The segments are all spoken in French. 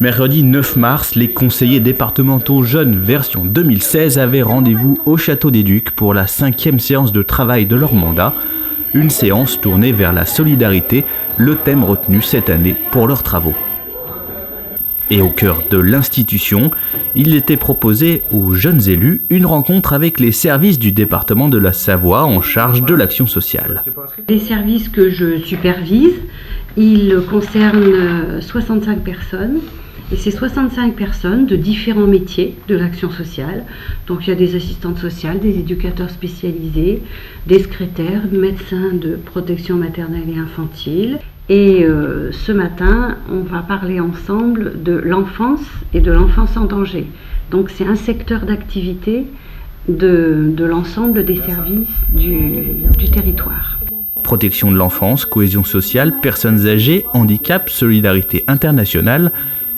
Mercredi 9 mars, les conseillers départementaux jeunes version 2016 avaient rendez-vous au Château des Ducs pour la 5e séance de travail de leur mandat. Une séance tournée vers la solidarité, le thème retenu cette année pour leurs travaux. Et au cœur de l'institution, il était proposé aux jeunes élus une rencontre avec les services du département de la Savoie en charge de l'action sociale. Les services que je supervise, ils concernent 65 personnes. Et ces 65 personnes de différents métiers de l'action sociale. Donc il y a des assistantes sociales, des éducateurs spécialisés, des secrétaires, médecins de protection maternelle et infantile. Et ce matin, on va parler ensemble de l'enfance et de l'enfance en danger. Donc c'est un secteur d'activité de l'ensemble des services du territoire. Protection de l'enfance, cohésion sociale, personnes âgées, handicap, solidarité internationale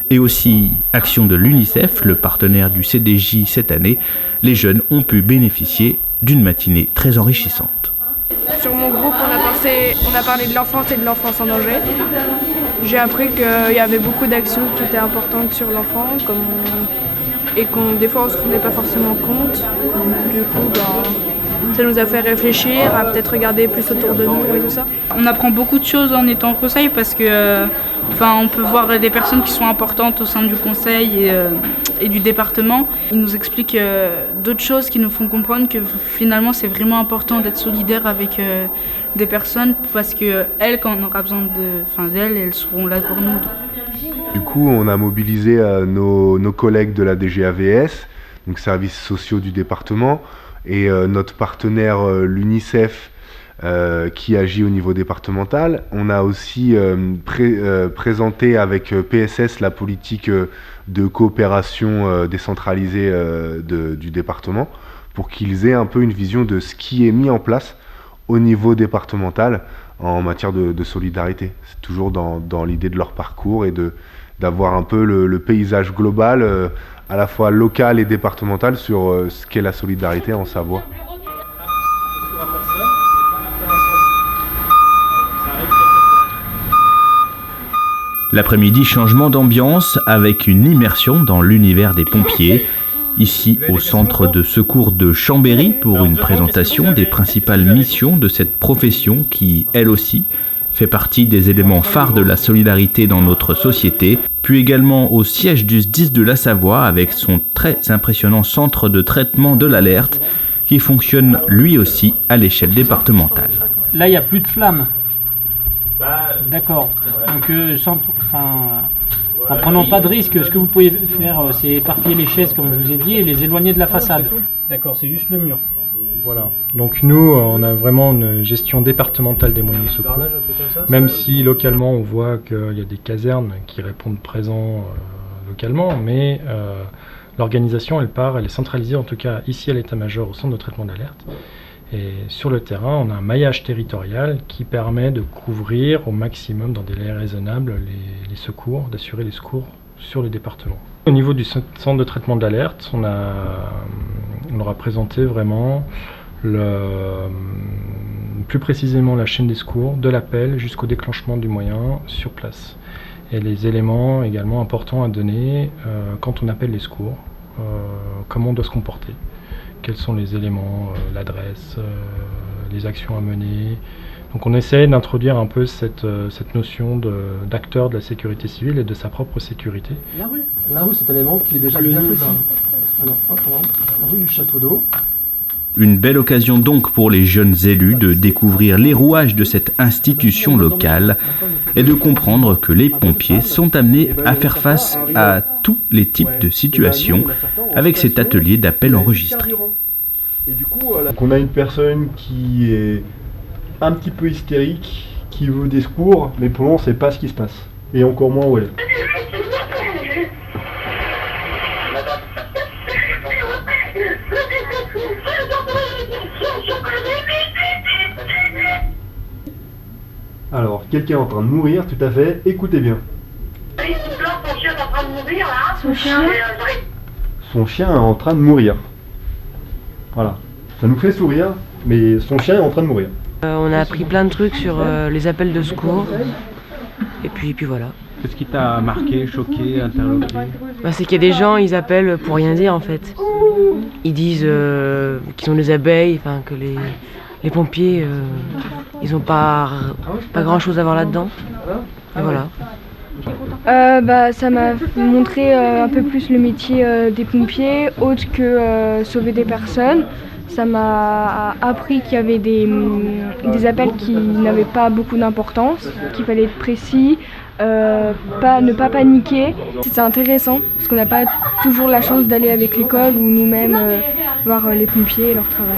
et aussi action de l'UNICEF, le partenaire du CDJ cette année, les jeunes ont pu bénéficier d'une matinée très enrichissante. Sur mon groupe, on a parlé de l'enfance et de l'enfance en danger. J'ai appris qu'il y avait beaucoup d'actions qui étaient importantes sur l'enfant et des fois on ne se rendait pas forcément compte. Du coup, ça nous a fait réfléchir à peut-être regarder plus autour de nous et tout ça. On apprend beaucoup de choses en étant au conseil parce que on peut voir des personnes qui sont importantes au sein du conseil et du département. Ils nous expliquent d'autres choses qui nous font comprendre que finalement c'est vraiment important d'être solidaire avec des personnes parce qu'elles, quand on aura besoin d'elles, elles seront là pour nous. Du coup, on a mobilisé nos collègues de la DGAVS, donc services sociaux du département, et notre partenaire l'UNICEF qui agit au niveau départemental. On a aussi présenté avec PSS la politique de coopération décentralisée du département pour qu'ils aient un peu une vision de ce qui est mis en place au niveau départemental en matière de solidarité. C'est toujours dans l'idée de leur parcours et d'avoir un peu le paysage global à la fois local et départemental sur ce qu'est la solidarité en Savoie. L'après-midi, changement d'ambiance avec une immersion dans l'univers des pompiers. Ici, au centre de secours de Chambéry, pour une présentation des principales missions de cette profession qui, elle aussi, fait partie des éléments phares de la solidarité dans notre société, puis également au siège du SDIS de la Savoie avec son très impressionnant centre de traitement de l'alerte qui fonctionne lui aussi à l'échelle départementale. Là, il n'y a plus de flammes. D'accord. Donc, en prenant pas de risque, ce que vous pouvez faire, c'est éparpiller les chaises, comme je vous ai dit, et les éloigner de la façade. D'accord, c'est juste le mur. Voilà. Donc nous, on a vraiment une gestion départementale des moyens de secours. Même si localement, on voit qu'il y a des casernes qui répondent présents localement, mais l'organisation, elle est centralisée, en tout cas ici à l'état-major, au centre de traitement d'alerte. Et sur le terrain, on a un maillage territorial qui permet de couvrir au maximum, dans des délais raisonnables, les secours, d'assurer les secours sur le département. Au niveau du centre de traitement d'alerte, on leur a présenté vraiment plus précisément la chaîne des secours, de l'appel jusqu'au déclenchement du moyen sur place. Et les éléments également importants à donner quand on appelle les secours, comment on doit se comporter. Quels sont les éléments, l'adresse, les actions à mener. Donc on essaie d'introduire un peu cette notion d'acteur de la sécurité civile et de sa propre sécurité. La rue, c'est un élément qui est déjà bien précis. Alors, la rue du Château d'Eau. Une belle occasion donc pour les jeunes élus de découvrir les rouages de cette institution locale et de comprendre que les pompiers sont amenés à faire face à tous les types de situations avec cet atelier d'appel enregistré. Donc on a une personne qui est un petit peu hystérique, qui veut des secours, mais pour l'instant on ne sait pas ce qui se passe. Et encore moins où elle est. Alors, quelqu'un est en train de mourir, tout à fait, écoutez bien. Son chien est en train de mourir là. Son chien est en train de mourir. Voilà. Ça nous fait sourire, mais son chien est en train de mourir. On a appris plein de trucs sur les appels de secours. Et puis voilà. Qu'est-ce qui t'a marqué, choqué, interloqué? C'est qu'il y a des gens, ils appellent pour rien dire en fait. Ils disent qu'ils sont des abeilles, enfin que les pompiers, ils n'ont pas grand chose à voir là-dedans. Et voilà. Ça m'a montré un peu plus le métier des pompiers, autre que sauver des personnes. Ça m'a appris qu'il y avait des appels qui n'avaient pas beaucoup d'importance, qu'il fallait être précis, ne pas paniquer. C'est intéressant parce qu'on n'a pas toujours la chance d'aller avec l'école ou nous-mêmes voir les pompiers et leur travail.